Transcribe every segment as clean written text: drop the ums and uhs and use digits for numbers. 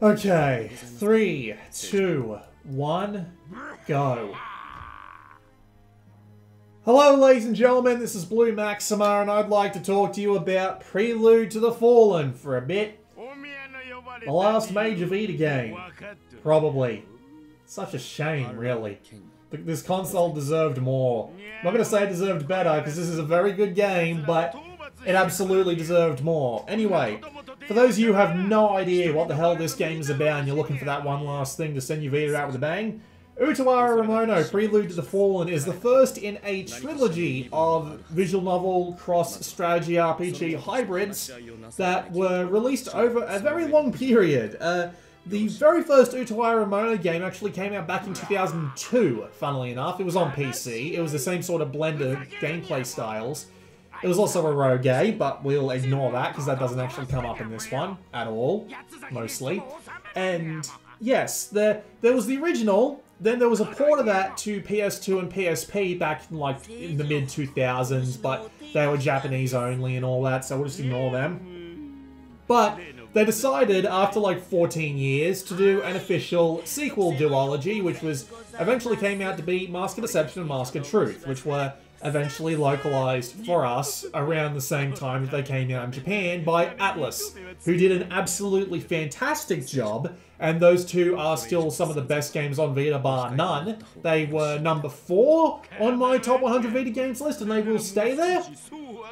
Okay, 3, 2, 1, go. Hello ladies and gentlemen, this is Blue Maxima and I'd like to talk to you about Prelude to the Fallen for a bit. The last major Vita game. Probably. Such a shame, really. This console deserved more. I'm not going to say it deserved better, because this is a very good game, but it absolutely deserved more. Anyway, for those of you who have no idea what the hell this game is about and you're looking for that one last thing to send your Vita out with a bang, Utawarerumono, Prelude to the Fallen, is the first in a trilogy of visual novel cross-strategy RPG hybrids that were released over a very long period. The very first Utawarerumono game actually came out back in 2002, funnily enough. It was on PC. It was the same sort of blend of gameplay styles. It was also a rogue game, but we'll ignore that because that doesn't actually come up in this one at all, mostly. And yes, there was the original. Then there was a port of that to PS2 and PSP back in the mid-2000s, but they were Japanese only and all that, so we'll just ignore them. But they decided, after like 14 years, to do an official sequel duology, which was eventually came out to be Mask of Deception and Mask of Truth, which were eventually localized for us around the same time that they came out in Japan by Atlus, who did an absolutely fantastic job, and those two are still some of the best games on Vita, bar none. They were number 4 on my top 100 Vita games list, and they will stay there.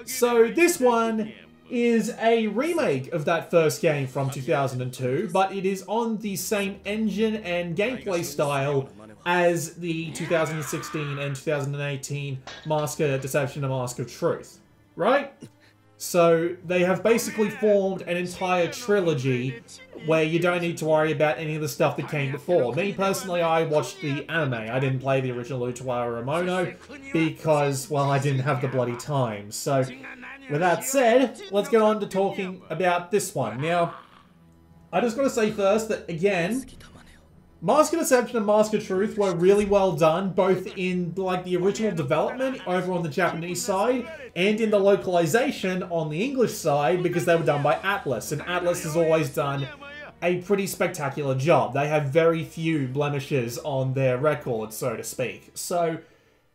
So this one is a remake of that first game from 2002, but it is on the same engine and gameplay style as the 2016 and 2018 Mask of Deception and Mask of Truth, right? So they have basically formed an entire trilogy where you don't need to worry about any of the stuff that came before. Me personally, I watched the anime. I didn't play the original Utawarerumono because, well, I didn't have the bloody time. So with that said, let's get on to talking about this one. Now, I just got to say first that, again, Mask of Deception and Mask of Truth were really well done, both in like the original development over on the Japanese side, and in the localization on the English side, because they were done by Atlus, and Atlus has always done a pretty spectacular job. They have very few blemishes on their record, so to speak. So,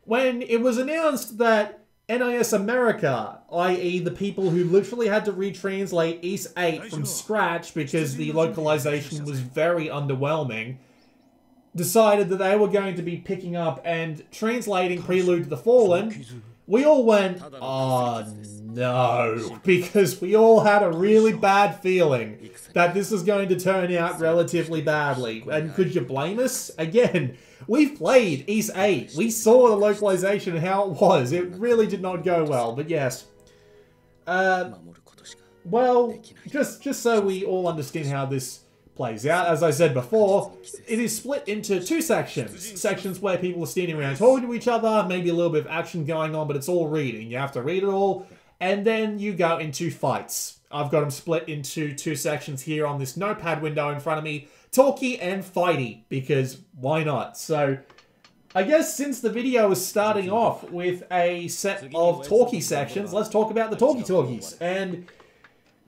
when it was announced that NIS America, i.e. the people who literally had to retranslate Ys 8 from scratch because the localization was very underwhelming, decided that they were going to be picking up and translating Prelude to the Fallen, we all went, oh no, because we all had a really bad feeling that this was going to turn out relatively badly. And could you blame us? Again, we've played Ys 8. We saw the localization and how it was. It really did not go well, but yes. Well, just so we all understand how this plays out, as I said before, it is split into 2 sections. Sections where people are standing around talking to each other, maybe a little bit of action going on, but it's all reading. You have to read it all, and then you go into fights. I've got them split into 2 sections here on this notepad window in front of me, talky and fighty, because why not? So, I guess since the video is starting off with a set of talky sections, let's talk about the talkies. And,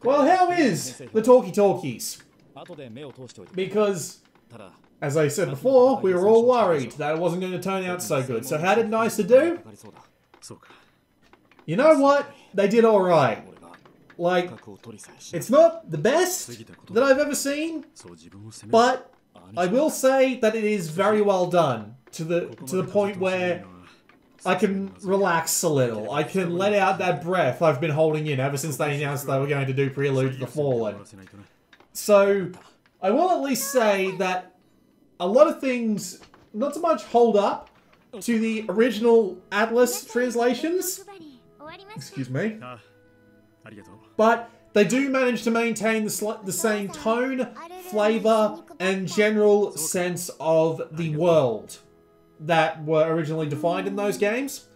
well, how is the talkies? Because, as I said before, we were all worried that it wasn't going to turn out so good. So how did NISA do? You know what? They did alright. Like, it's not the best that I've ever seen, but I will say that it is very well done to the point where I can relax a little. I can let out that breath I've been holding in ever since they announced they were going to do Prelude to the Fallen. So, I will at least say that a lot of things not so much hold up to the original Atlus translations. Excuse me. But they do manage to maintain the same tone, flavour, and general sense of the world that were originally defined in those games.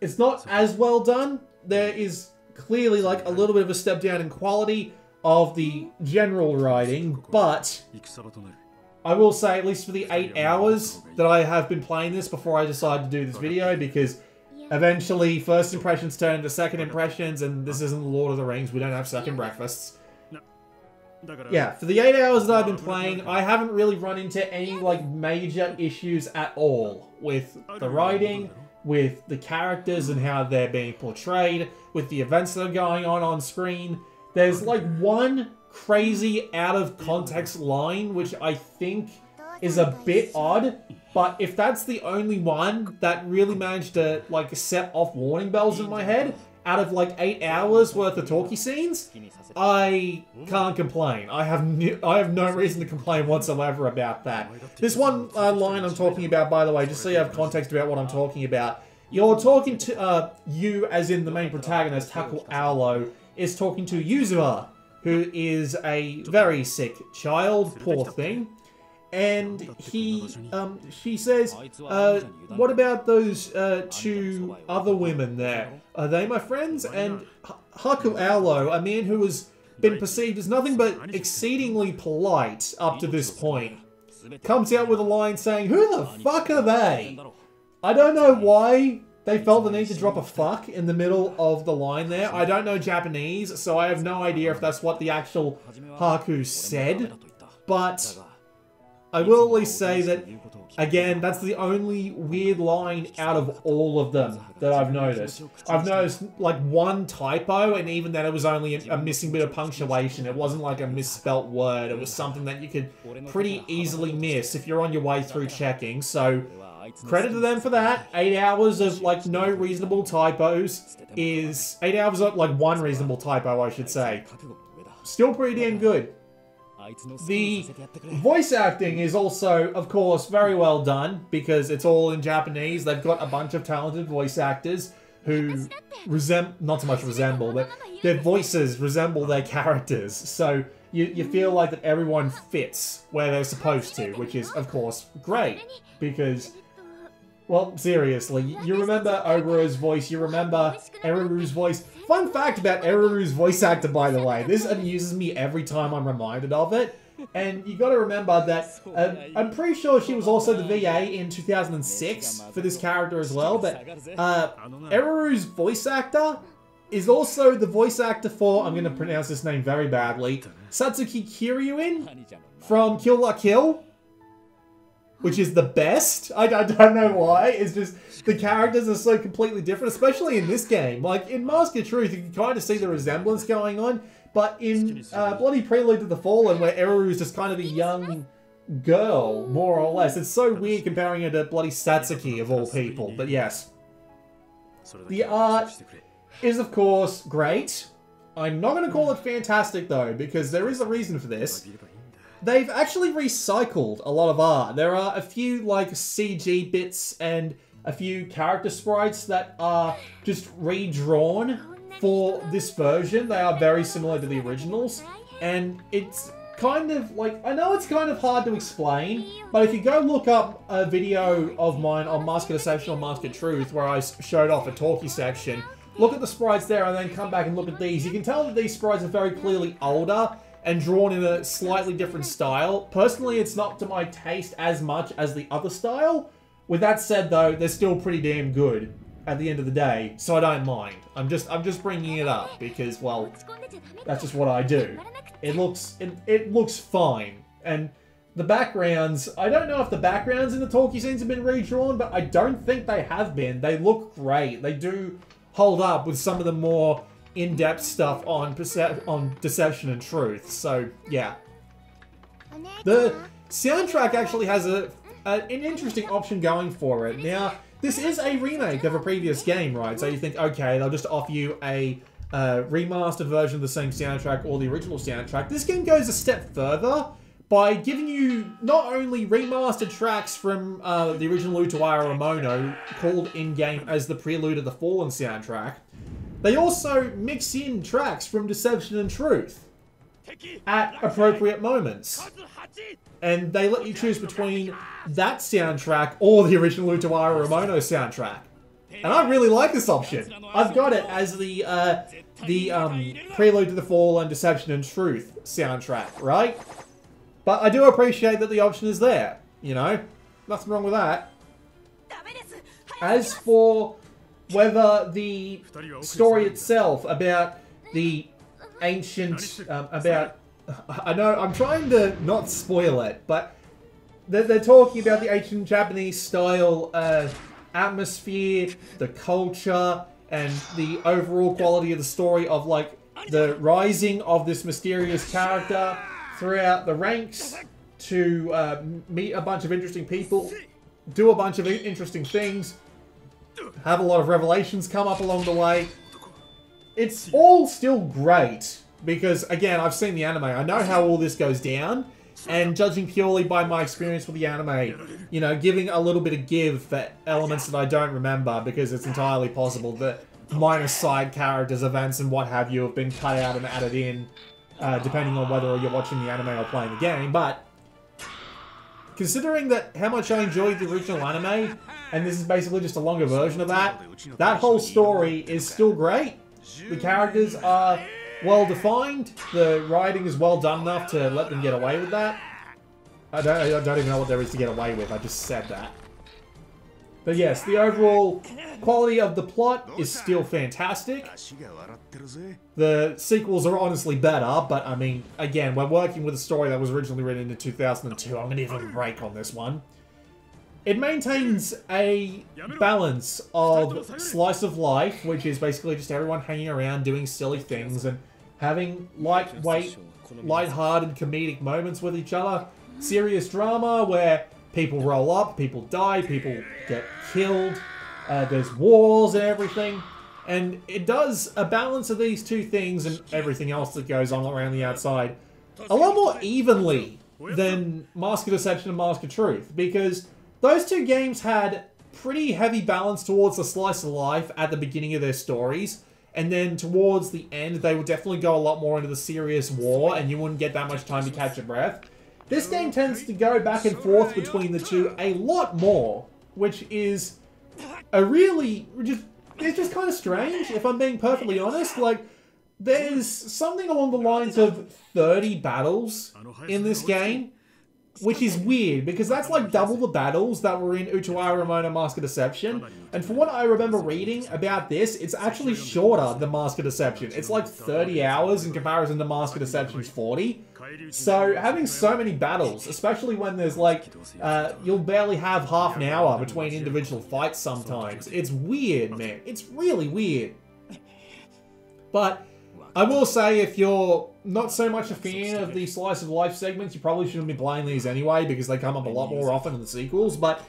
It's not as well done. There is clearly like a little bit of a step down in quality of the general writing, but I will say, at least for the 8 hours that I have been playing this before I decided to do this video, because eventually first impressions turn into second impressions, and this isn't the Lord of the Rings, we don't have second breakfasts. yeah, for the 8 hours that I've been playing, I haven't really run into any, like, major issues at all with the writing, with the characters and how they're being portrayed, with the events that are going on screen. There's, like, one crazy out-of-context line, which I think is a bit odd, but if that's the only one that really managed to, like, set off warning bells in my head, out of, like, 8 hours worth of talkie scenes, I can't complain. I have no reason to complain whatsoever about that. This one line I'm talking about, by the way, just so you have context about what I'm talking about, you're talking to, you, as in the main protagonist, Utawarerumono, is talking to Yuzuha, who is a very sick child, poor thing. And she says, what about those 2 other women there? Are they my friends? And Utawarerumono, a man who has been perceived as nothing but exceedingly polite up to this point, comes out with a line saying, who the fuck are they? I don't know why they felt the need to drop a fuck in the middle of the line there. I don't know Japanese, so I have no idea if that's what the actual Haku said, but I will at least say that, again, that's the only weird line out of all of them that I've noticed. I've noticed, like, one typo, and even then it was only a missing bit of punctuation. It wasn't like a misspelt word. It was something that you could pretty easily miss if you're on your way through checking. So, credit to them for that. 8 hours of, like, no reasonable typos is... 8 hours of, like, one reasonable typo, I should say. Still pretty damn good. The voice acting is also, of course, very well done, because it's all in Japanese. They've got a bunch of talented voice actors who not so much resemble, but their voices resemble their characters. So you feel like that everyone fits where they're supposed to, which is, of course, great, because... Well, seriously, you remember Oguro's voice, you remember Eruru's voice. Fun fact about Eruru's voice actor, by the way. This amuses me every time I'm reminded of it. And you gotta remember that, I'm pretty sure she was also the VA in 2006 for this character as well, but Eruru's voice actor is also the voice actor for, I'm gonna pronounce this name very badly, Satsuki Kiryuin from Kill La Kill, which is the best. I don't know why. It's just the characters are so completely different, especially in this game. Like, in Mask of Truth, you can kind of see the resemblance going on, but in bloody Prelude to the Fallen, where Eruru's just kind of a young girl, more or less, it's so weird comparing her to bloody Satsuki, of all people. But yes. The art is, of course, great. I'm not going to call it fantastic, though, because there is a reason for this. They've actually recycled a lot of art. There are a few, like, CG bits and a few character sprites that are just redrawn for this version. They are very similar to the originals, and it's kind of, like, I know it's kind of hard to explain, but if you go look up a video of mine on Mask of Deception or Mask of Truth, where I showed off a talkie section, look at the sprites there and then come back and look at these. You can tell that these sprites are very clearly older and drawn in a slightly different style. Personally, it's not to my taste as much as the other style. With that said, though, they're still pretty damn good at the end of the day, so I don't mind. I'm just bringing it up because, well, that's just what I do. It looks fine, and the backgrounds, I don't know if the backgrounds in the talkie scenes have been redrawn, but I don't think they have been. They look great. They do hold up with some of the more in-depth stuff on Deception and Truth, so yeah. The soundtrack actually has an interesting option going for it. Now, this is a remake of a previous game, right? So you think, okay, they'll just offer you a remastered version of the same soundtrack or the original soundtrack. This game goes a step further by giving you not only remastered tracks from the original Utawarerumono, called in-game as the Prelude to the Fallen soundtrack, they also mix in tracks from Deception and Truth at appropriate moments. And they let you choose between that soundtrack or the original Utawarerumono soundtrack. And I really like this option. I've got it as the Prelude to the Fallen, Deception and Truth soundtrack, right? But I do appreciate that the option is there, you know? Nothing wrong with that. As for whether the story itself about the ancient, about I know, I'm trying to not spoil it, but they're talking about the ancient Japanese style atmosphere, the culture, and the overall quality of the story of, like, the rising of this mysterious character throughout the ranks to meet a bunch of interesting people, do a bunch of interesting things, have a lot of revelations come up along the way. It's all still great, because, again, I've seen the anime. I know how all this goes down, and judging purely by my experience with the anime, you know, giving a little bit of give for elements that I don't remember, because it's entirely possible that minor side characters, events, and what have you have been cut out and added in, depending on whether you're watching the anime or playing the game. But considering that how much I enjoyed the original anime, and this is basically just a longer version of that, that whole story is still great. The characters are well defined, the writing is well done enough to let them get away with that. I don't even know what there is to get away with, I just said that. But yes, the overall quality of the plot is still fantastic. The sequels are honestly better, but I mean, again, we're working with a story that was originally written in 2002. I'm going to give them a break on this one. It maintains a balance of slice of life, which is basically just everyone hanging around doing silly things and having lightweight, lighthearted comedic moments with each other. Serious drama where people roll up, people die, people get killed, there's wars and everything. And it does a balance of these two things and everything else that goes on around the outside a lot more evenly than Mask of Deception and Mask of Truth, because those two games had pretty heavy balance towards the slice of life at the beginning of their stories, and then towards the end they would definitely go a lot more into the serious war and you wouldn't get that much time to catch your breath. This game tends to go back and forth between the two a lot more, which is a really, it's just kind of strange, if I'm being perfectly honest. Like, there's something along the lines of 30 battles in this game, which is weird, because that's like double the battles that were in Utawarerumono Mask of Deception. And from what I remember reading about this, it's actually shorter than Mask of Deception. It's like 30 hours in comparison to Mask of Deception's 40. So having so many battles, especially when there's like, you'll barely have half an hour between individual fights sometimes. It's weird, man. It's really weird. But I will say, if you're not so much a fan of the slice of life segments, you probably shouldn't be playing these anyway, because they come up a lot more often in the sequels. But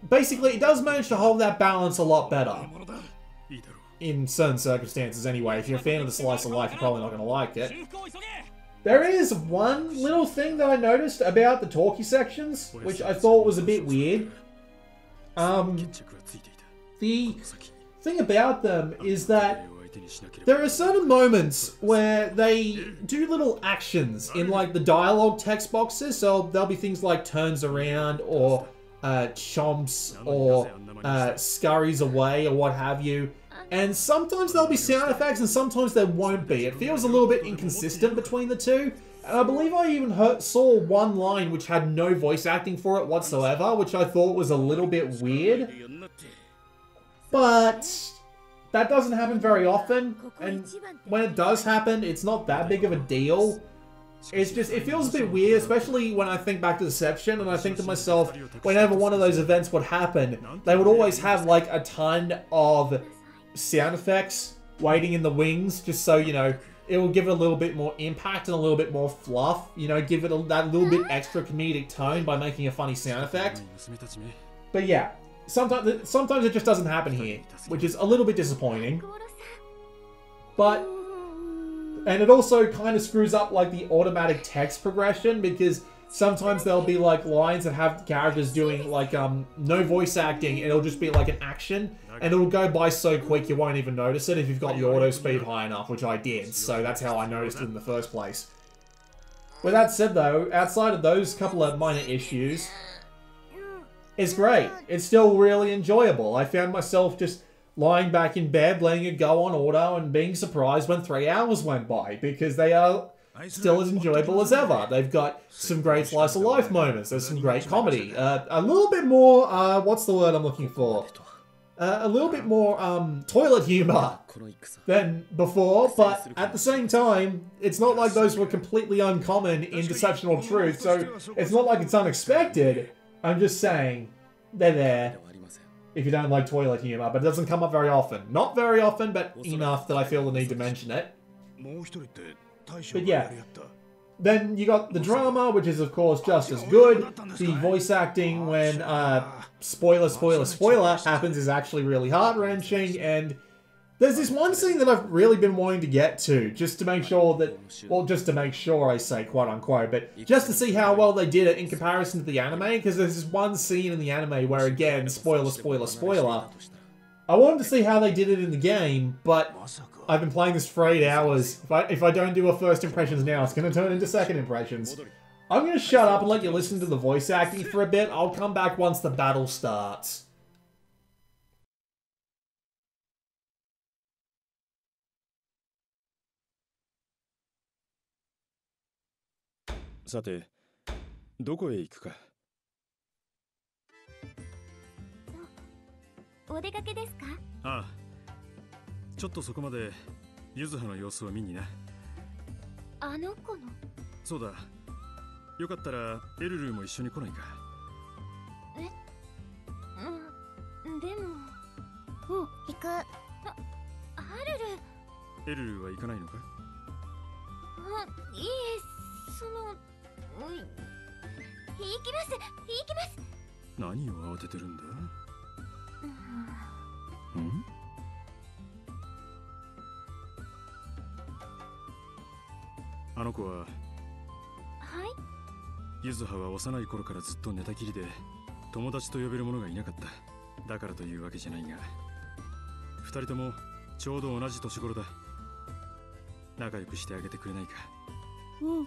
basically, it does manage to hold that balance a lot better. In certain circumstances anyway. If you're a fan of the slice of life, you're probably not going to like it. There is one little thing that I noticed about the talkie sections, which I thought was a bit weird. The thing about them is that there are certain moments where they do little actions in like the dialogue text boxes. So there'll be things like turns around or chomps or scurries away or what have you. And sometimes there'll be sound effects and sometimes there won't be. It feels a little bit inconsistent between the two. And I believe I even saw one line which had no voice acting for it whatsoever, which I thought was a little bit weird. But that doesn't happen very often, and when it does happen, it's not that big of a deal. It's just, it feels a bit weird, especially when I think back to Deception, and I think to myself, whenever one of those events would happen, they would always have like a ton of sound effects waiting in the wings, just so, you know, it will give it a little bit more impact and a little bit more fluff, you know, give it that little bit extra comedic tone by making a funny sound effect. But yeah. Sometimes it just doesn't happen here, which is a little bit disappointing. But, and it also kind of screws up like the automatic text progression, because sometimes there'll be like lines that have characters doing like no voice acting, and it'll just be like an action, and it'll go by so quick you won't even notice it if you've got the auto speed high enough, which I did, so that's how I noticed it in the first place. With that said though, outside of those couple of minor issues, it's great. It's still really enjoyable. I found myself just lying back in bed, letting it go on auto, and being surprised when 3 hours went by, because they are still as enjoyable as ever. They've got some great slice of life moments. There's some great comedy. A little bit more, what's the word I'm looking for? a little bit more toilet humor than before, but at the same time, it's not like those were completely uncommon in Deceptional Truth, so it's not like it's unexpected. I'm just saying, they're there if you don't like toilet humor, but it doesn't come up very often. Not very often, but enough that I feel the need to mention it. But yeah. Then you got the drama, which is of course just as good. The voice acting when, spoiler, spoiler, spoiler, happens is actually really heart-wrenching, and there's this one scene that I've really been wanting to get to, just to make sure that, well, just to make sure I say, quote-unquote, but just to see how well they did it in comparison to the anime, because there's this one scene in the anime where, again, spoiler, spoiler, spoiler, I wanted to see how they did it in the game, but I've been playing this for 8 hours. If I don't do a first impressions now, it's going to turn into second impressions. I'm going to shut up and let you listen to the voice acting for a bit. I'll come back once the battle starts. さて、どこへ行くか。お出かけですか？ああ、ちょっとそこまでゆずはの様子を見にな。あの子の？そうだ。よかったらエルルーも一緒に来ないか。え？でも。うん、行く。アルル。エルルーは行かないのか？いいえ、行きます。何を慌ててるんだ？うん？あの子は。はい？ゆずはは幼い頃からずっと寝たきりで友達と呼べる者がいなかった。だからというわけじゃないが、二人ともちょうど同じ年頃だ。仲良くしてあげてくれないか？うん。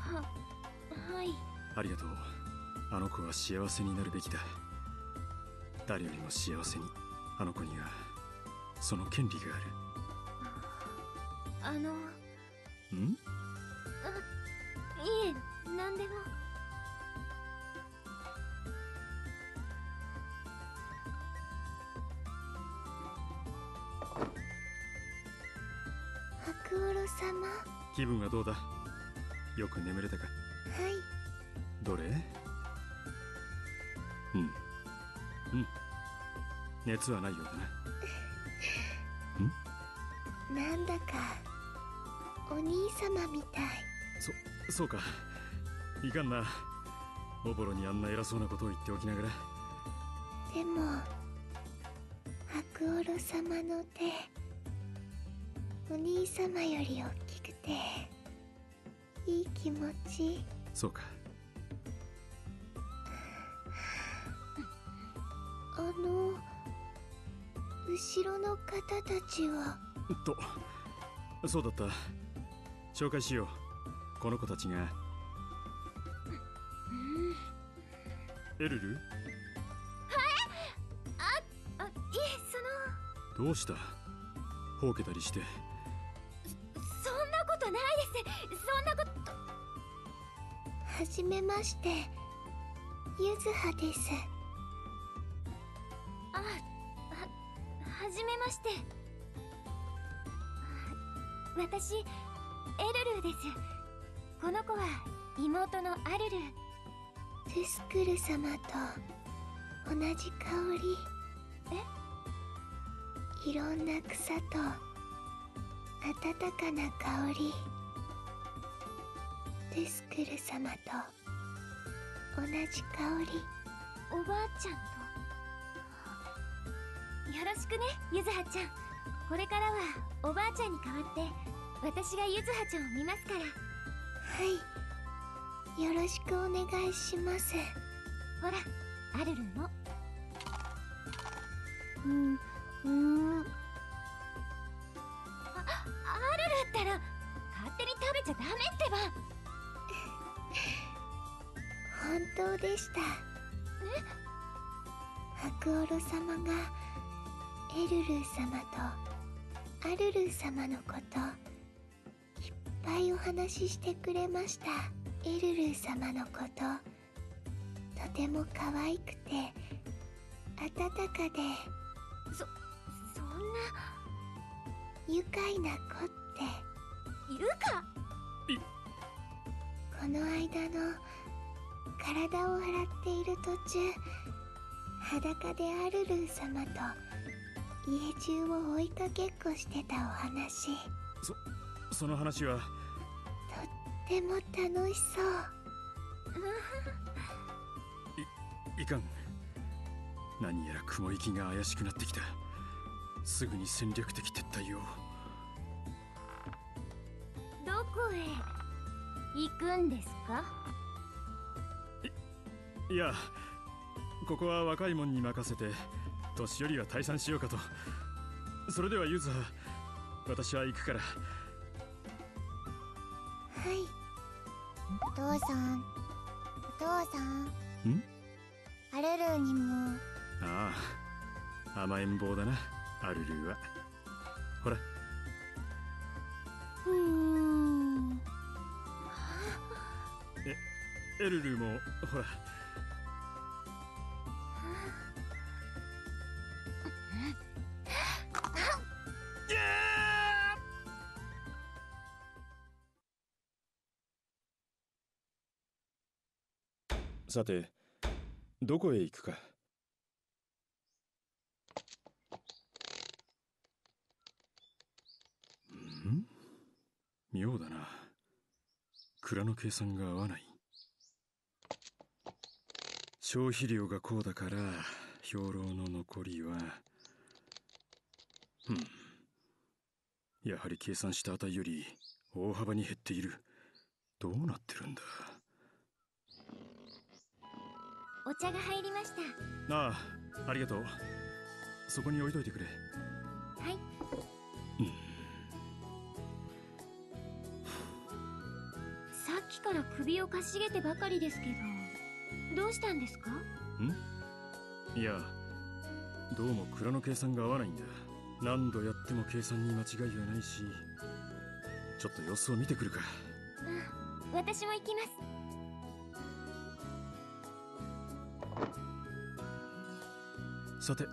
はい。ありがとう。あの子は幸せになるべきだ。誰よりも幸せに。あの子にはその権利がある。ん？いえ、何でも。白オロ様。気分はどうだ？よく眠れたか？はい。どれ？熱はないようだな。なんだかお兄様みたい。そうか。いかんな。おぼろにあんな偉そうなことを言っておきながら。でも白オロ様の手、お兄様より大きくていい気持ち。そうか。後ろの方たちは。そうだった。紹介しよう。この子たちが。エルル？はい。いえ、どうした？ほうけたりして。そんなことないです。そんなこと。はじめまして、ゆずはです。はじめまして。私、エルルーです。この子は妹のアルル。トゥスクル様と同じ香り。いろんな草と温かな香り。トゥスクル様と同じ香り。おばあちゃんと。よろしくね、ゆずはちゃん。これからはおばあちゃんに代わって私がゆずはちゃんを見ますから。はい、よろしくお願いします。ほら、アルルも。アルルったら勝手に食べちゃダメってば。本当でした。白オロ様がエルルー様とアルルー様のこといっぱいお話ししてくれました。エルルー様のこととても可愛くて温かでそんな愉快な子ってゆか。この間の体を洗っている途中、裸でアルルー様と家中を追いかけっこしてたお話。その話はとっても楽しそう。いかん。何やら雲行きが怪しくなってきた。すぐに戦略的撤退を。どこへ行くんですか？いや、ここは若いもんに任せて年寄りは退散しようかと。それではユズハ、私は行くから。はい。お父さん、アルルーにも。ああ、甘えん坊だな、アルルーは。ほら。エルルーもほら。さて、どこへ行くか。妙だな。蔵の計算が合わない。消費量がこうだから兵糧の残りは、やはり計算した値より大幅に減っている。どうなってるんだ。お茶が入りました。ああ、ありがとう。そこに置いといてくれ。はい。さっきから首をかしげてばかりですけど、どうしたんですか？いや、どうも蔵の計算が合わないんだ。何度やっても計算に間違いはないし、ちょっと様子を見てくるか。私も行きます。さて、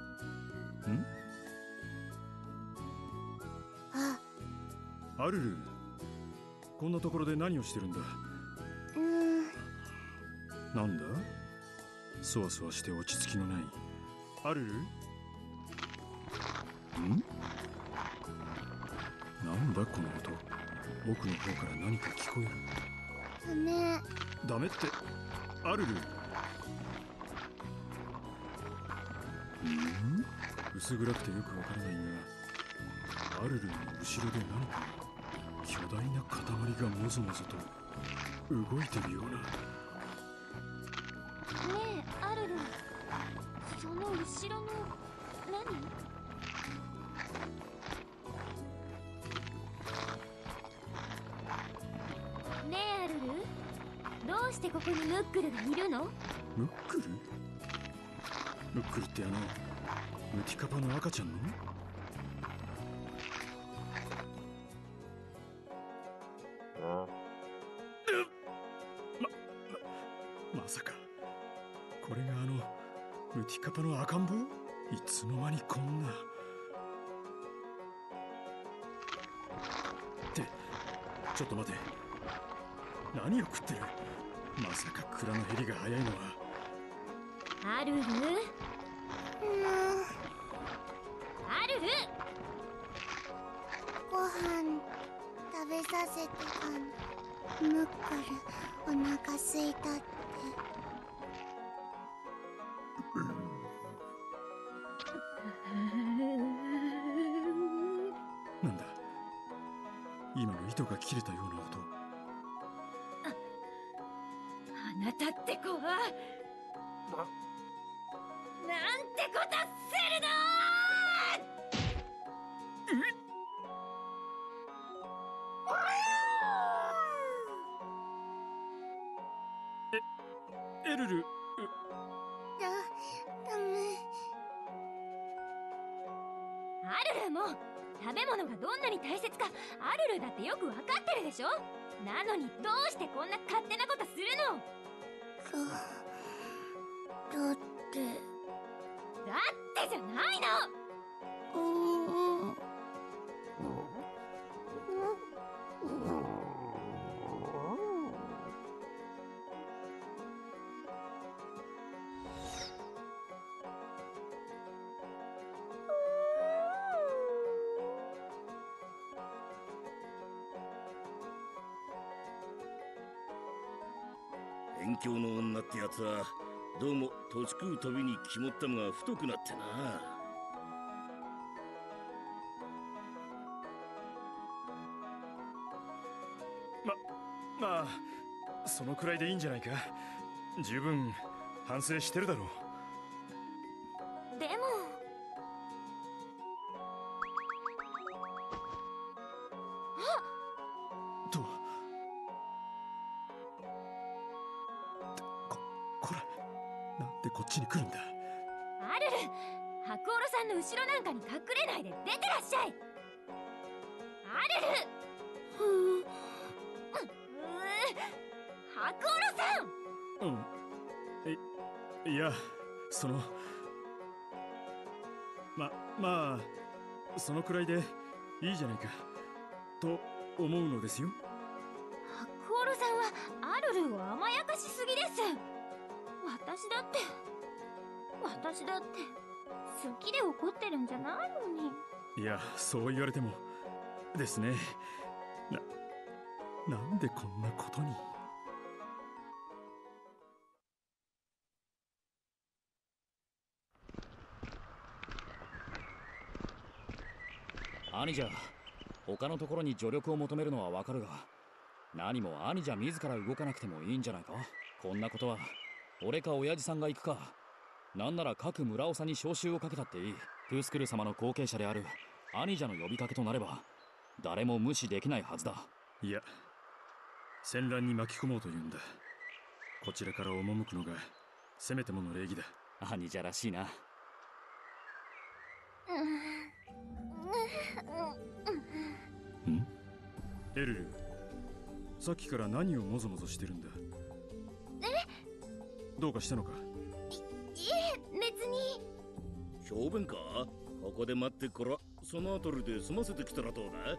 アルルー、こんなところで何をしてるんだ？なんだ？そわそわして落ち着きのない。アルルー？なんだこの音。奥の方から何か聞こえる。ダメって、アルルー。薄暗くてよくわからないが、アルルーの後ろで何か巨大な塊がもぞもぞと動いてるような。ねえ、アルル、その後ろの何？ねえ、アルル、どうしてここにムックルがいるの？ムックル？ムックルってムティカパの赤ちゃんの？まさかこれがムティカパの赤ん坊？いつの間にこんな。ってちょっと待て、何を食ってる？まさか蔵のヘリが早いのは。アルル、アルル、ご飯食べさせてかな。ムックル、お腹すいたって。なんだ、今の糸が切れたような音。あなたって子はなんてことするのエルル、ダメ。アルルも食べ物がどんなに大切かアルルだってよくわかってるでしょ。なのにどうしてこんな勝手なことするの？だってってじゃないの。勉強の女ってやつはどうも年食うたびに肝っ玉が太くなってな。まあそのくらいでいいんじゃないか。十分反省してるだろう。でもとこら、なんでこっちに来るんだ。アルル、白オロさんの後ろなんかに隠れないで出てらっしゃい。アルル、白オロさん。いや、まあそのくらいでいいじゃないかと思うのですよ。白オロさんはアルルを甘やかしすぎです。私だって好きで怒ってるんじゃないのに。いや、そう言われてもですね。なんでこんなことに。兄じゃ、他のところに助力を求めるのはわかるが、何も兄じゃ自ら動かなくてもいいんじゃないか。こんなことは俺か親父さんが行くか、なんなら各村長に招集をかけたっていい。プースクル様の後継者である兄じゃの呼びかけとなれば誰も無視できないはずだ。いや、戦乱に巻き込もうというんだ。こちらから赴くのがせめてもの礼儀だ。兄じゃらしいな。エルル、さっきから何をもぞもぞしてるんだ。どうかしたのか。いえ、別に。小便か。ここで待ってっからそのあたりで済ませてきたらどうだ。違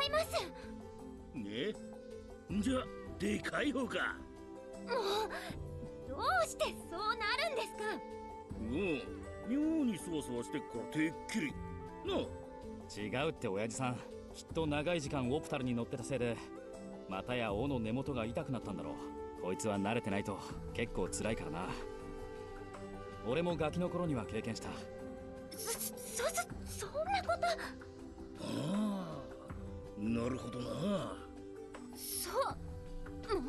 います。ね、じゃでかい方か。もうどうしてそうなるんですか。妙にそわそわしてっからてっきりな。違うって親父さん、きっと長い時間オプタルに乗ってたせいでまたや尾の根元が痛くなったんだろう。こいつは慣れてないと結構辛いからな。俺もガキの頃には経験した。そんなこと。ああ、なるほどな。もう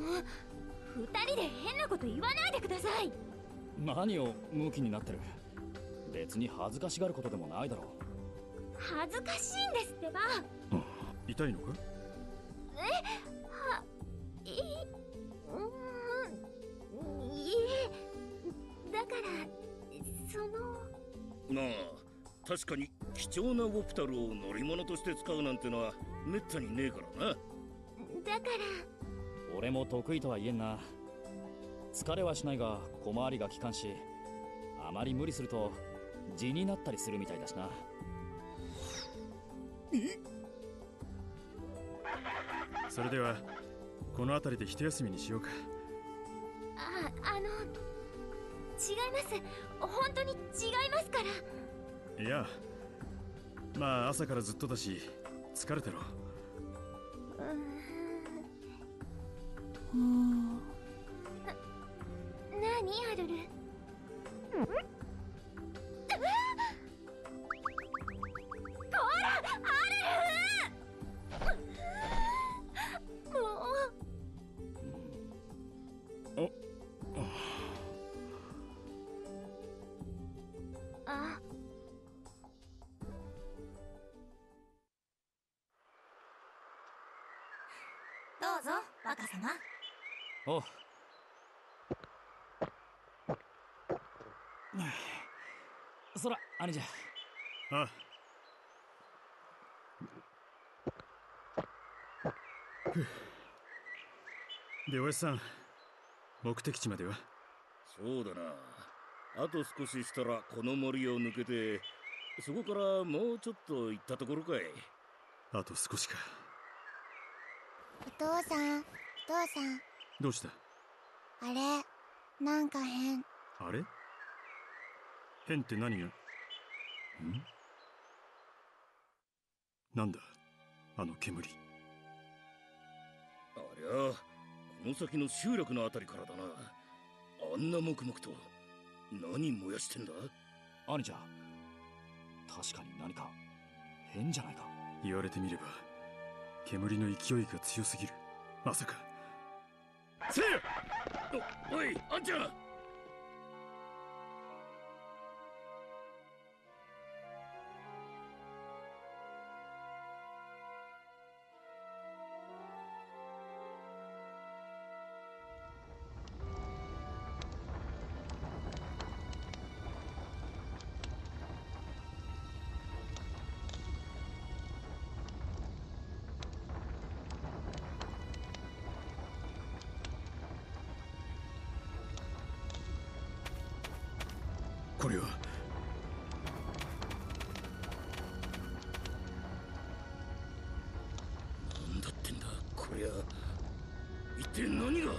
二人で変なこと言わないでください。何をムキになってる。別に恥ずかしがることでもないだろう。恥ずかしいんですってば。痛いのか。いえ、だからなあ、確かに貴重なウォプタルを乗り物として使うなんてのはめったにねえからな。だから俺も得意とは言えんな。疲れはしないが小回りが利かんし、あまり無理すると痔になったりするみたいだしな。それではこの辺りで一休みにしようか。違います。本当に違いますから。いや、まあ朝からずっとだし疲れてろ。何アルル。こらアルル。もうどうぞ若様。おう。そら兄じゃ。あで、おやさん、目的地までは。そうだな、あと少ししたらこの森を抜けて、そこからもうちょっと行ったところかい。あと少しか。お父さん、お父さん。どうした？あれ、なんか変。あれ？変って何が？なんだあの煙。ありゃ、この先の集落のあたりからだな。あんな黙々と何燃やしてんだ？兄ちゃん、確かに何か変じゃないか。言われてみれば煙の勢いが強すぎる。まさか。せいや！おい、あんちゃん！これはなんだってんだこりゃ。一体何が？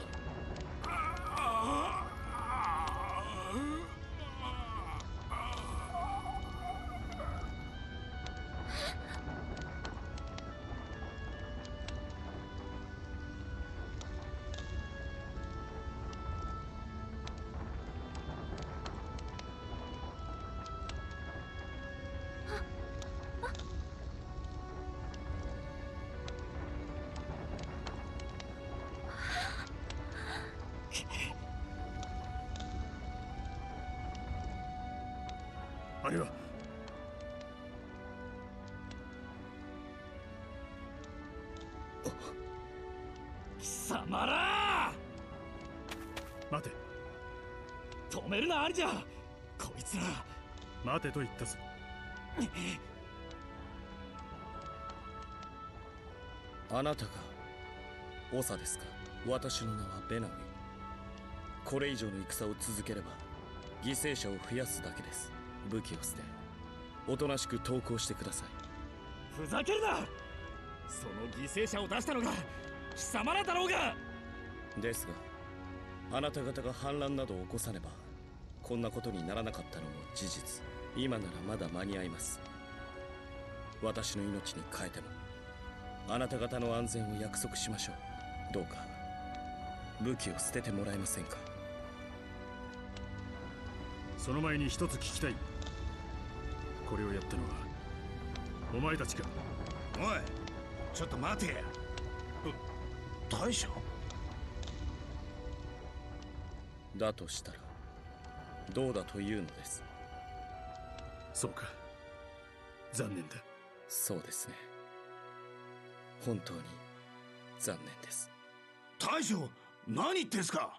あれは。貴様ら！待て。止めるな兄ちゃん。こいつら。待てと言ったぞ。あなたが長ですか？私の名はベナウィ。これ以上の戦を続ければ犠牲者を増やすだけです。武器を捨ておとなしく投降してください。ふざけるな！その犠牲者を出したのが貴様らだろうが。ですがあなた方が反乱などを起こさねばこんなことにならなかったのも事実。今ならまだ間に合います。私の命に代えてもあなた方の安全を約束しましょう。どうか武器を捨ててもらえませんか？その前に一つ聞きたい。これをやったのはお前たちか？おい、ちょっと待てや。大将？だとしたらどうだというのです？そうか、残念だ。そうですね、本当に残念です。大将、何言ってんすか？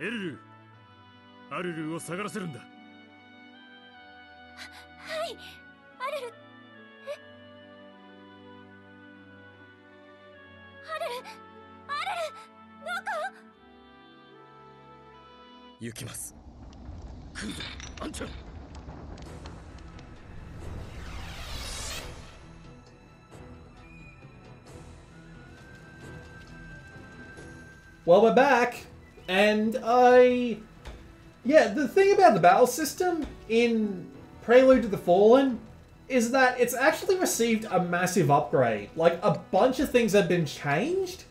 エルル、アルルを下がらせるんだ。はい、アルル。アルル、どこ？行きます。来るぞ、あんちゃん。Well, we're back, and yeah, the thing about the battle system in Prelude to the Fallen is that it's actually received a massive upgrade. Like, a bunch of things have been changed,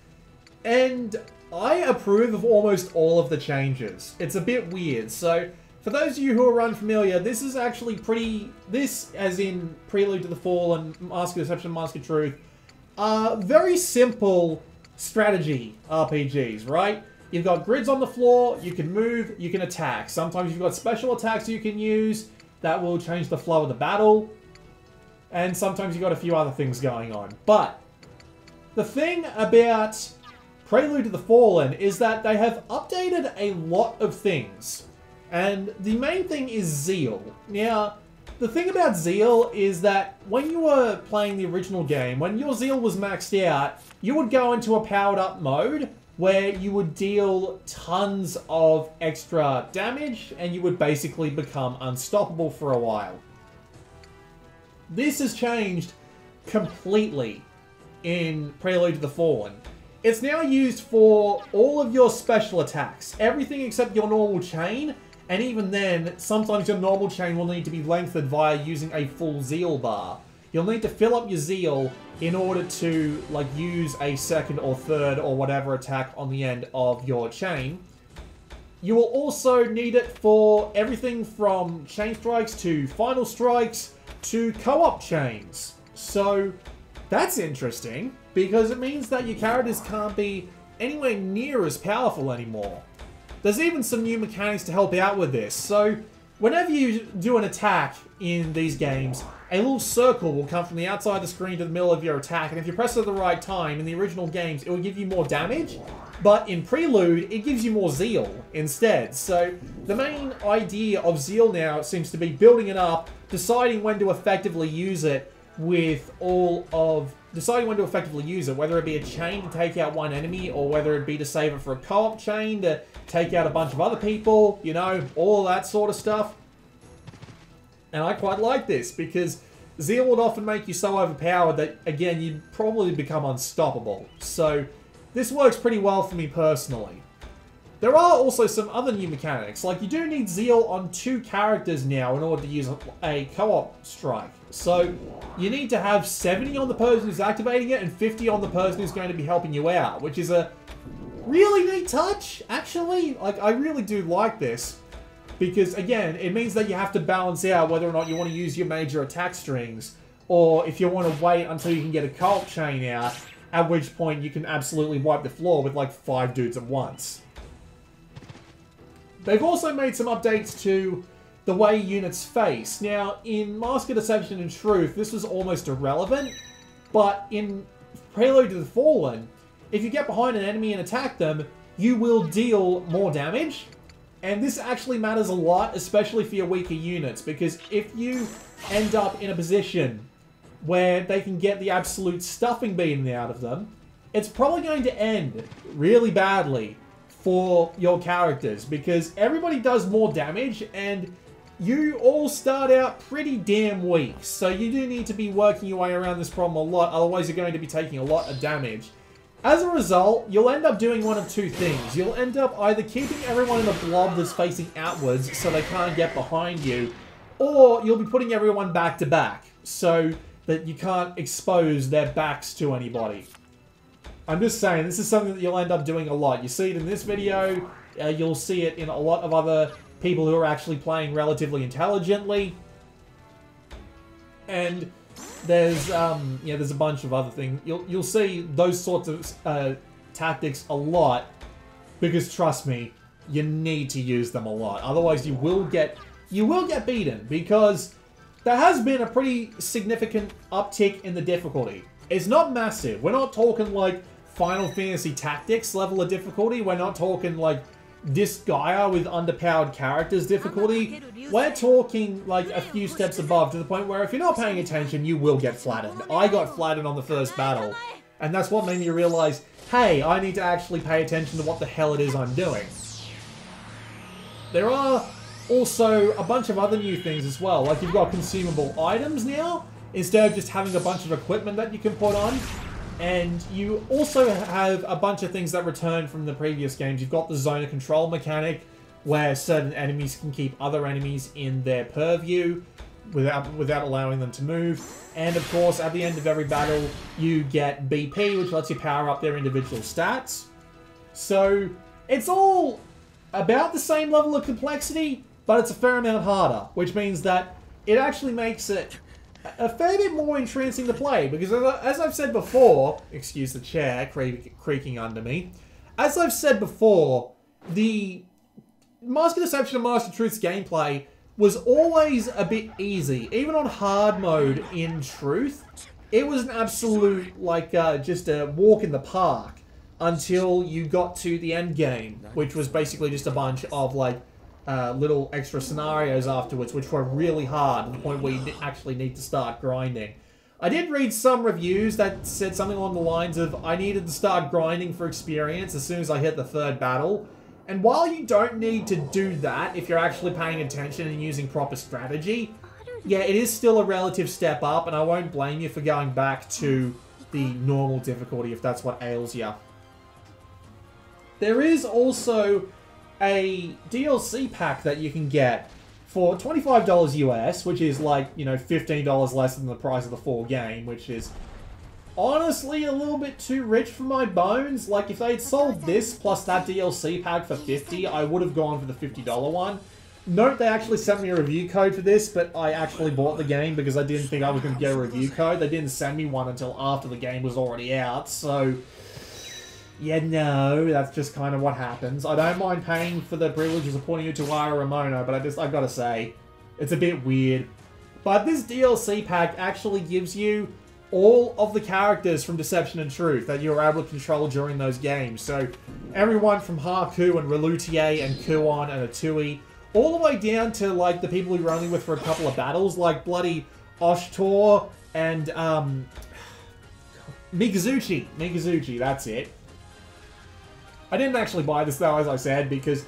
and I approve of almost all of the changes. It's a bit weird, so for those of you who are unfamiliar, this is actually this, as in Prelude to the Fallen, Mask of Deception, Mask of Truth, very simple strategy RPGs, right? You've got grids on the floor, you can move, you can attack. Sometimes you've got special attacks you can use that will change the flow of the battle. And sometimes you've got a few other things going on. But the thing about Prelude to the Fallen is that they have updated a lot of things. And the main thing is Zeal. Now, the thing about Zeal is that when you were playing the original game, when your Zeal was maxed out, you would go into a powered up mode, where you would deal tons of extra damage and you would basically become unstoppable for a while. This has changed completely in Prelude to the Fallen. It's now used for all of your special attacks, everything except your normal chain, and even then, sometimes your normal chain will need to be lengthened via using a full zeal bar. You'll need to fill up your zeal in order to like use a second or third or whatever attack on the end of your chain. You will also need it for everything from chain strikes to final strikes to co-op chains. So that's interesting because it means that your characters can't be anywhere near as powerful anymore. There's even some new mechanics to help out with this. So whenever you do an attack in these games, a little circle will come from the outside of the screen to the middle of your attack, and if you press it at the right time, in the original games, it will give you more damage, but in Prelude, it gives you more zeal instead. So the main idea of zeal now seems to be building it up, deciding when to effectively use it whether it be a chain to take out one enemy, or whether it be to save it for a co-op chain to take out a bunch of other people, you know, all that sort of stuff. And I quite like this, because zeal would often make you so overpowered that, again, you'd probably become unstoppable. So this works pretty well for me personally. There are also some other new mechanics, like you do need zeal on 2 characters now in order to use a co-op strike. So you need to have 70 on the person who's activating it and 50 on the person who's going to be helping you out, which is a really neat touch, actually. Like, I really do like this. Because, again, it means that you have to balance out whether or not you want to use your major attack strings, or if you want to wait until you can get a co-op chain out, at which point you can absolutely wipe the floor with like 5 dudes at once. They've also made some updates to the way units face. Now, in Mask of Deception and Truth, this was almost irrelevant, but in Prelude to the Fallen, if you get behind an enemy and attack them, you will deal more damage. And this actually matters a lot, especially for your weaker units, because if you end up in a position where they can get the absolute stuffing beaten out of them, it's probably going to end really badly for your characters, because everybody does more damage, and you all start out pretty damn weak. So you do need to be working your way around this problem a lot, otherwise you're going to be taking a lot of damage. As a result, you'll end up doing one of 2 things. You'll end up either keeping everyone in a blob that's facing outwards so they can't get behind you, or you'll be putting everyone back to back so that you can't expose their backs to anybody. I'm just saying, this is something that you'll end up doing a lot. You see it in this video, you'll see it in a lot of other people who are actually playing relatively intelligently, and there's there's a bunch of other things. You'll see those sorts of tactics a lot, because trust me, you need to use them a lot. Otherwise, you will get beaten, because there has been a pretty significant uptick in the difficulty. It's not massive. We're not talking like Final Fantasy Tactics level of difficulty. We're not talking like Disgaea with underpowered characters difficulty. We're talking like a few steps above, to the point where if you're not paying attention, you will get flattened. I got flattened on the first battle, and that's what made me realize, hey, I need to actually pay attention to what the hell it is I'm doing. There are also a bunch of other new things as well, like you've got consumable items now, instead of just having a bunch of equipment that you can put on. And you also have a bunch of things that return from the previous games. You've got the zone of control mechanic, where certain enemies can keep other enemies in their purview without allowing them to move. And of course, at the end of every battle, you get BP, which lets you power up their individual stats. So it's all about the same level of complexity, but it's a fair amount harder, which means that it actually makes it a fair bit more entrancing to play, because as I've said before, excuse the chair creaking under me, as I've said before, the Mask of Deception and Mask of Truth's gameplay was always a bit easy. Even on hard mode in Truth, it was an absolute, like, just a walk in the park until you got to the end game, which was basically just a bunch of, like, little extra scenarios afterwards, which were really hard, to the point where you actually need to start grinding. I did read some reviews that said something along the lines of I needed to start grinding for experience as soon as I hit the 3rd battle. And while you don't need to do that if you're actually paying attention and using proper strategy, yeah, it is still a relative step up, and I won't blame you for going back to the normal difficulty if that's what ails you. There is also a DLC pack that you can get for $25 US, which is like, you know, $15 less than the price of the full game, which is honestly a little bit too rich for my bones. Like, if they'd sold this plus that DLC pack for $50, I would have gone for the $50 one. Note they actually sent me a review code for this, but I actually bought the game because I didn't think I was going to get a review code. They didn't send me one until after the game was already out, so yeah, no, that's just kind of what happens. I don't mind paying for the privileges of putting Utawarerumono, but I've got to say, it's a bit weird. But this DLC pack actually gives you all of the characters from Deception and Truth that you're able to control during those games. So everyone from Haku and Relutier and Kuon and Atui, all the way down to, like, the people you're only with for a couple of battles, like bloody Oshtor and, Mikazuchi. Mikazuchi, that's it. I didn't actually buy this, though, as I said, because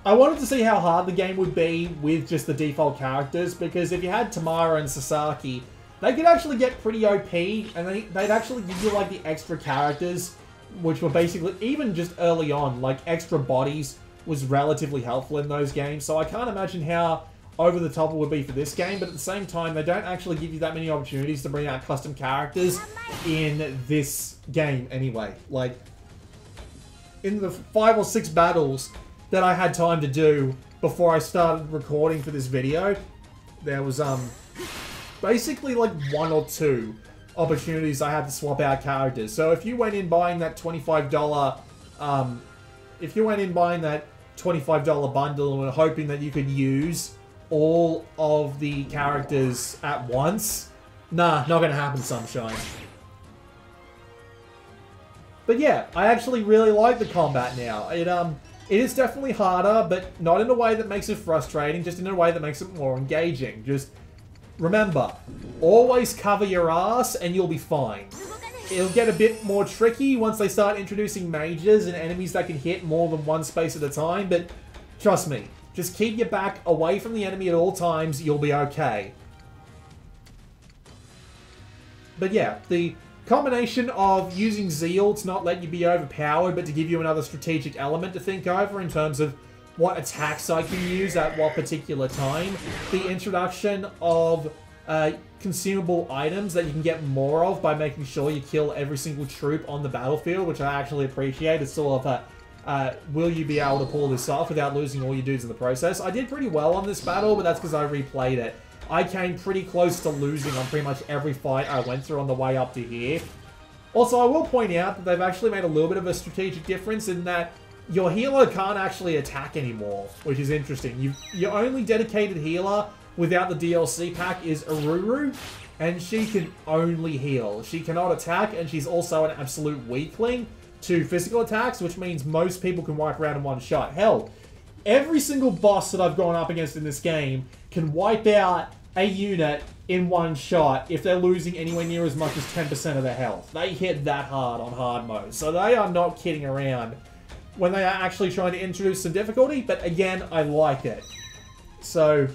I wanted to see how hard the game would be with just the default characters, because if you had Tamara and Sasaki, they could actually get pretty OP, and they'd actually give you, like, the extra characters, which were basically, even just early on, like, extra bodies was relatively helpful in those games, so I can't imagine how over the top it would be for this game, but at the same time, they don't actually give you that many opportunities to bring out custom characters in this game anyway. Like, in the 5 or 6 battles that I had time to do before I started recording for this video, there was, basically like 1 or 2 opportunities I had to swap out characters. So if you went in buying that $25, if you went in buying that $25 bundle and hoping that you could use all of the characters at once, nah, not gonna happen, sunshine. But yeah, I actually really like the combat now. It is definitely harder, but not in a way that makes it frustrating, just in a way that makes it more engaging. Just remember, always cover your ass and you'll be fine. It'll get a bit more tricky once they start introducing mages and enemies that can hit more than one space at a time, but trust me, just keep your back away from the enemy at all times, you'll be okay. But yeah, the combination of using Zeal to not let you be overpowered, but to give you another strategic element to think over in terms of what attacks I can use at what particular time. The introduction of consumable items that you can get more of by making sure you kill every single troop on the battlefield, which I actually appreciate. It's sort of a, will you be able to pull this off without losing all your dudes in the process? I did pretty well on this battle, but that's because I replayed it. I came pretty close to losing on pretty much every fight I went through on the way up to here. Also, I will point out that they've actually made a little bit of a strategic difference in that your healer can't actually attack anymore, which is interesting. Your only dedicated healer without the DLC pack is Aruru, and she can only heal. She cannot attack, and she's also an absolute weakling to physical attacks, which means most people can wipe her out in one shot. Hell, every single boss that I've gone up against in this game can wipe out a unit in one shot if they're losing anywhere near as much as 10% of their health. They hit that hard on hard mode, so they are not kidding around when they are actually trying to introduce some difficulty, but again, I like it. So,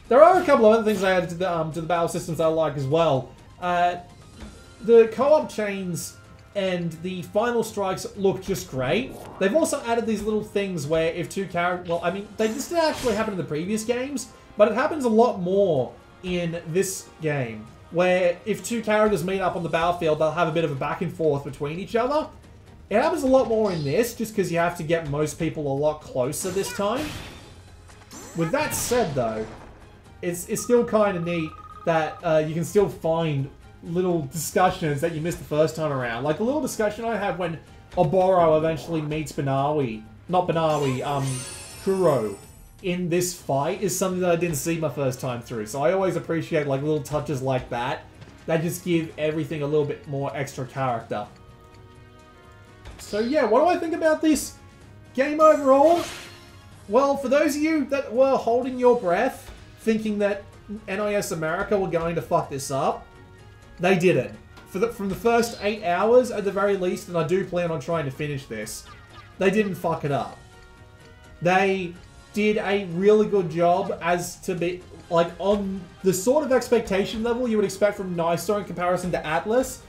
there are a couple of other things I added to the battle systems I like as well. The co-op chains and the final strikes look just great. They've also added these little things where if two characters... Well, I mean, this didn't actually happen in the previous games, but it happens a lot more in this game, where if two characters meet up on the battlefield, they'll have a bit of a back and forth between each other. It happens a lot more in this, just because you have to get most people a lot closer this time. With that said, though, it's still kind of neat that you can still find little discussions that you missed the first time around. Like the little discussion I had when Oboro eventually meets Banawi, not Banawi, Kuro in this fight is something that I didn't see my first time through. So I always appreciate like little touches like that just give everything a little bit more extra character. So yeah, what do I think about this game overall? Well, for those of you that were holding your breath, thinking that NIS America were going to fuck this up, They didn't. From the first 8 hours, at the very least, and I do plan on trying to finish this, they didn't fuck it up. They did a really good job as to be, like, on the sort of expectation level you would expect from NISO in comparison to Atlas.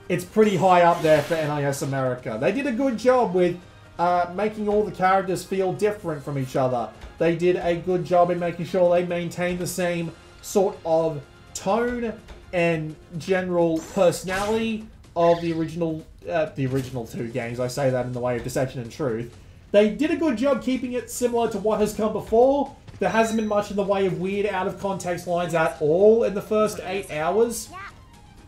It's pretty high up there for NIS America. They did a good job with making all the characters feel different from each other. They did a good job in making sure they maintained the same sort of tone and general personality of the original 2 games. I say that in the way of Deception and Truth. They did a good job keeping it similar to what has come before. There hasn't been much in the way of weird out-of-context lines at all in the first 8 hours.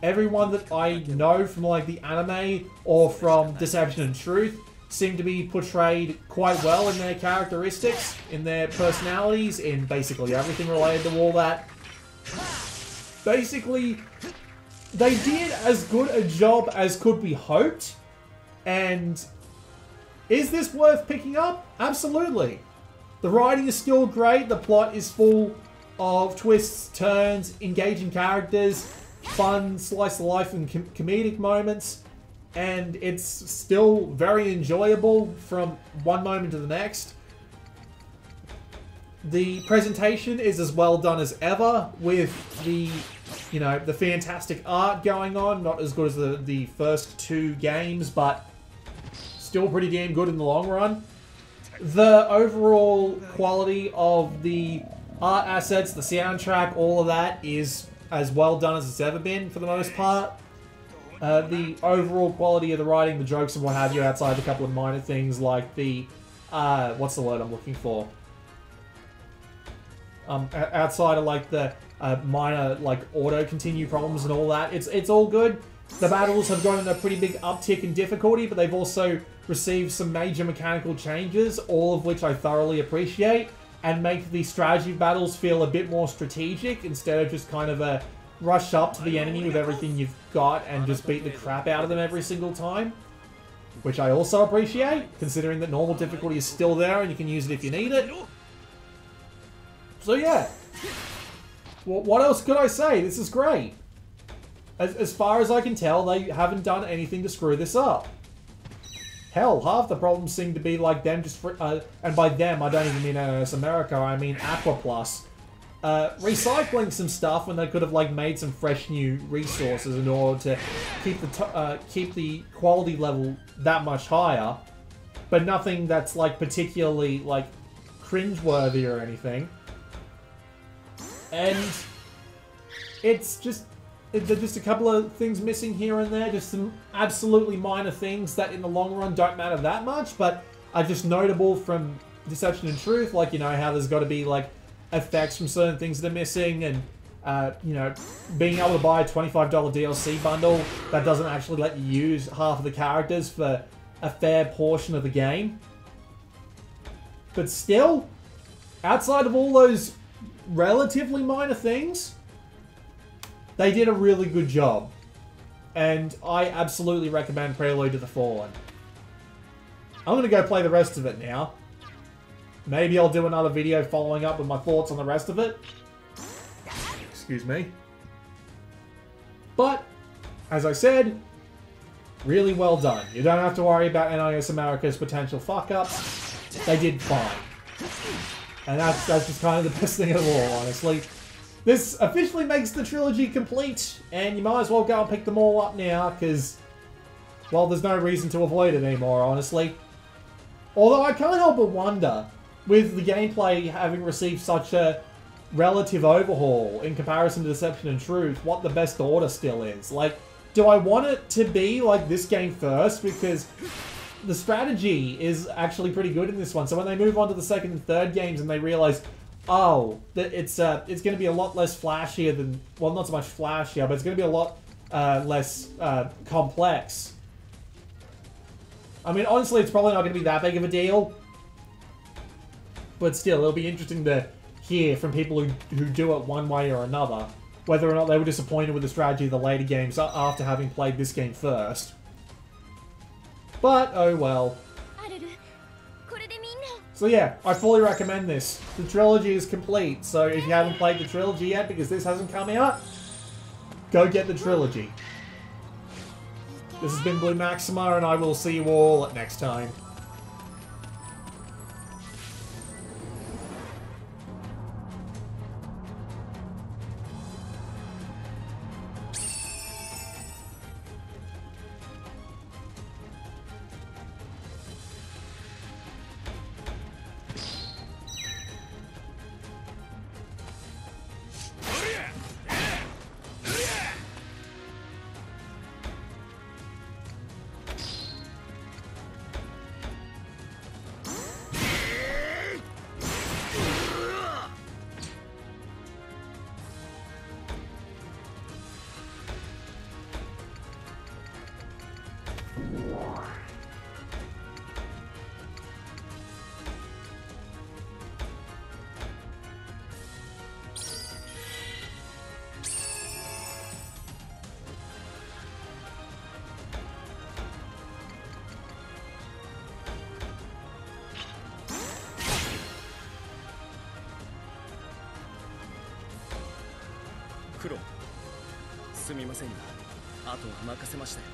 Everyone that I know from, like, the anime or from Deception and Truth seem to be portrayed quite well in their characteristics, in their personalities, in basically everything related to all that. Basically, they did as good a job as could be hoped, and is this worth picking up? Absolutely. The writing is still great, the plot is full of twists, turns, engaging characters, fun slice of life and comedic moments, and it's still very enjoyable from one moment to the next. The presentation is as well done as ever, with the, you know, the fantastic art going on. Not as good as the first 2 games, but still pretty damn good in the long run. The overall quality of the art assets, the soundtrack, all of that is as well done as it's ever been for the most part. The overall quality of the writing, the jokes and what have you, outside a couple of minor things like the, what's the word I'm looking for? Outside of like the minor like auto-continue problems and all that, it's all good. The battles have gotten a pretty big uptick in difficulty, but they've also received some major mechanical changes, all of which I thoroughly appreciate, and make the strategy battles feel a bit more strategic instead of just kind of a rush up to the enemy with everything you've got and just beat the crap out of them every single time. Which I also appreciate, considering that normal difficulty is still there and you can use it if you need it. So yeah. What else could I say? This is great. As far as I can tell, they haven't done anything to screw this up. Hell, half the problems seem to be like them just... and by them, I don't even mean NS America, I mean Aqua Plus. Recycling some stuff when they could have like made some fresh new resources in order to keep the quality level that much higher. But nothing that's like particularly like cringeworthy or anything. And it's just... There's just a couple of things missing here and there, just some absolutely minor things that in the long run don't matter that much, but are just notable from Deception and Truth, like, you know, how there's got to be, like, effects from certain things that are missing, and, you know, being able to buy a $25 DLC bundle that doesn't actually let you use half of the characters for a fair portion of the game. But still, outside of all those relatively minor things, they did a really good job, and I absolutely recommend Prelude to the Fallen. I'm going to go play the rest of it now. Maybe I'll do another video following up with my thoughts on the rest of it. Excuse me. But, as I said, really well done. You don't have to worry about NIS America's potential fuck-ups. They did fine. And that's just kind of the best thing of all, honestly. This officially makes the trilogy complete, and you might as well go and pick them all up now, because, well, there's no reason to avoid it anymore, honestly. Although I can't help but wonder, with the gameplay having received such a relative overhaul in comparison to Deception and Truth, what the best order still is. Like, do I want it to be like this game first? Because the strategy is actually pretty good in this one. So when they move on to the second and third games and they realize, oh, that it's going to be a lot less flashier than... Well, not so much flashier, but it's going to be a lot less complex. I mean, honestly, it's probably not going to be that big of a deal. But still, it'll be interesting to hear from people who do it one way or another, whether or not they were disappointed with the strategy of the later games after having played this game first. But, oh well. So yeah, I fully recommend this. The trilogy is complete, so if you haven't played the trilogy yet because this hasn't come out, Go get the trilogy. This has been Blue Maxima, and I will see you all next time.黒、すみませんが、あとは任せましたよ。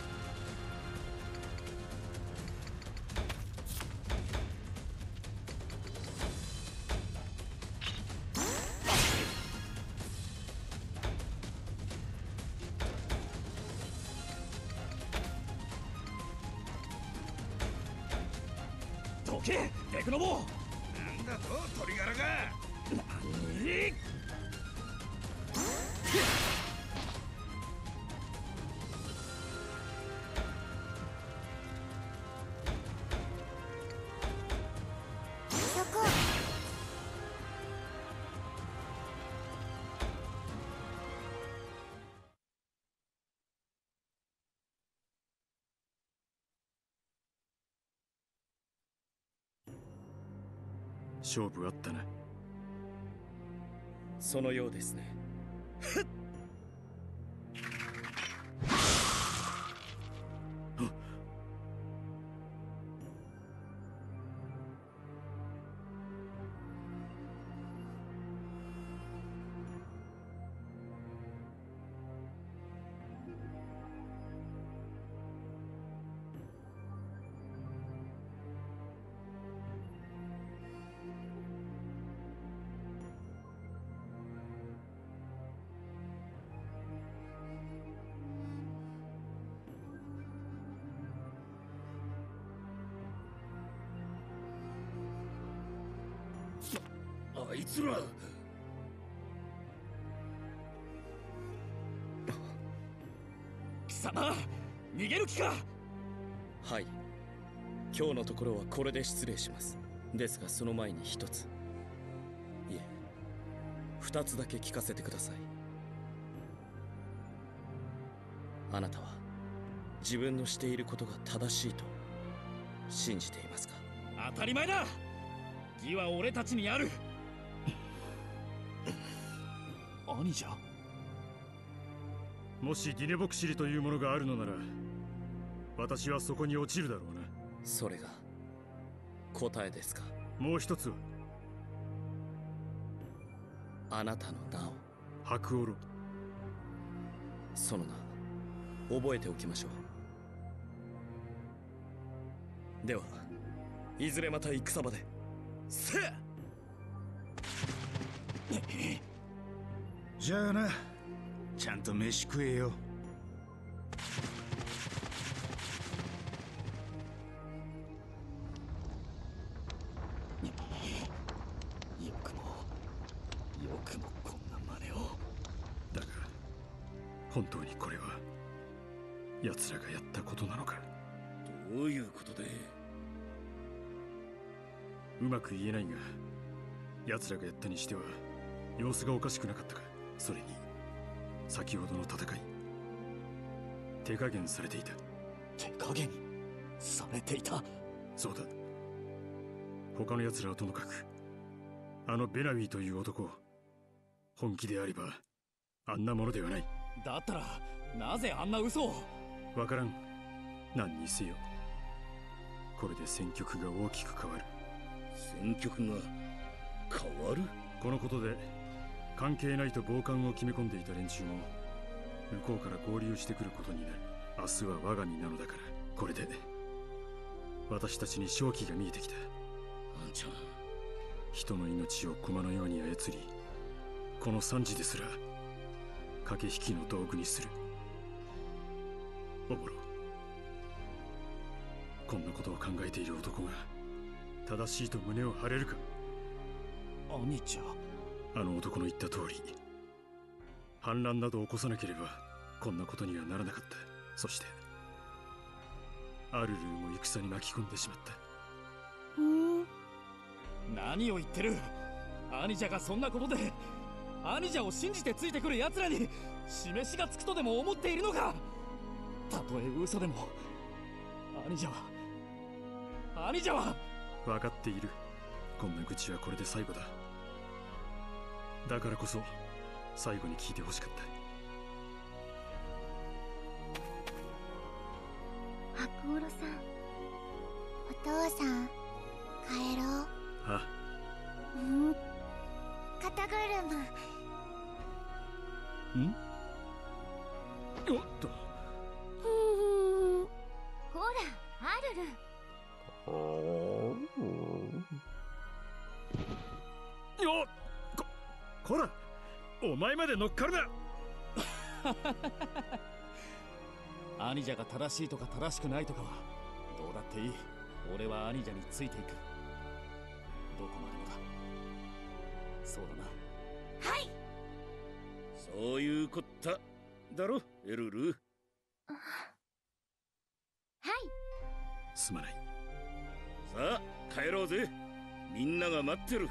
どけ、デクノボ。なんだと、鳥柄が。何？勝負あったな。そのようですね。あいつら。貴様、逃げる気か。はい、今日のところはこれで失礼します。ですがその前に一つ、いえ二つだけ聞かせてください。あなたは自分のしていることが正しいと信じていますか？当たり前だ。義は俺たちにある。兄じゃ。もしディネボクシリというものがあるのなら、私はそこに落ちるだろうな。それが答えですか？もう一つは、あなたの名を。白オロ。その名、覚えておきましょう。では、いずれまた戦場で。せっ。じゃあな、ちゃんと飯食えよ。よくもこんな真似を。だが本当にこれは奴らがやったことなのか。どういうことで。うまく言えないが、奴らがやったにしては様子がおかしくなかったか。それに先ほどの戦い、手加減されていた。手加減されていた。そうだ。他の奴らはともかく、あのベナウィという男、本気であればあんなものではない。だったらなぜあんな嘘を。わからん。何にせよ、これで戦局が大きく変わる。戦局が変わる？このことで関係ないと暴漢を決め込んでいた連中も向こうから合流してくることになる。明日は我が身なのだから。これで私たちに勝機が見えてきた。あんちゃん、人の命を駒のように操り、この惨事ですら駆け引きの道具にする。おぼろ、こんなことを考えている男が正しいと胸を張れるか。兄ちゃん、あの男の言った通り、反乱など起こさなければこんなことにはならなかった。そしてアルルーも戦に巻き込んでしまった。何を言ってる。兄者がそんなことで兄者を信じてついてくる奴らに示しがつくとでも思っているのか。たとえ嘘でも兄者は分かっている。こんな愚痴はこれで最後だ。だからこそ最後に聞いてほしかった。白オロさん、お父さん、帰ろう。あ、肩車。おっと。ほらアルル、よっ、こら、お前まで乗っかるな。兄者が正しいとか正しくないとかはどうだっていい。俺は兄者についていく。どこまでもだ。そうだな。はい。そういうこっただろエルル。はい。すまない。さあ帰ろうぜ。みんなが待ってる。